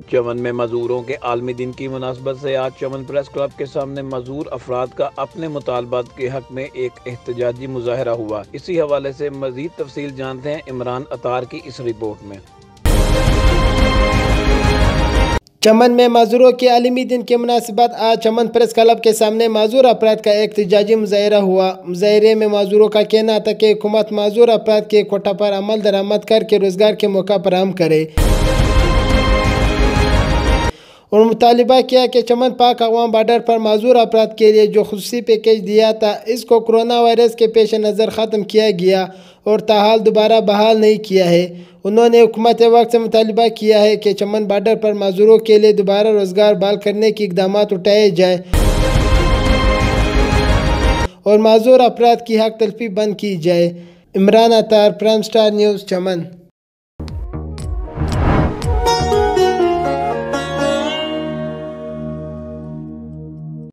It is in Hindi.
चमन में मजदूरों के आलमी दिन की मुनासबत से आज चमन प्रेस क्लब के सामने मजदूर अफराद का अपने मुतालबात के हक में एक एहतजाजी मुजाहरा हुआ। इसी हवाले से मजीद तफसील जानते हैं इमरान अतार की इस रिपोर्ट में। चमन में माजूरों के आलमी दिन की मुनासिबत आज चमन प्रेस क्लब के सामने माजूर अफराद का एहतजाजी मुजाहरा हुआ। मुजाहरे में माजूरों का कहना था कि हुकूमत माजूर अफराद के कोटा पर अमल दरामद करके रोजगार के मौका फराहम करे और मुतालिबा किया कि चमन पाक अवाम बॉर्डर पर माजूर अफराद के लिए जो खुसूसी पैकेज दिया था इसको कोरोना वायरस के पेश नज़र ख़त्म किया गया और ताहाल दोबारा बहाल नहीं किया है। उन्होंने हुकूमत वक्त से मुतालिबा किया है कि चमन बॉर्डर पर माजूरों के लिए दोबारा रोजगार बहाल करने के इक़दाम उठाए जाए और माजूर अफराद की हक तलफी बंद की जाए। इमरान अतार, प्राइम स्टार न्यूज़, चमन।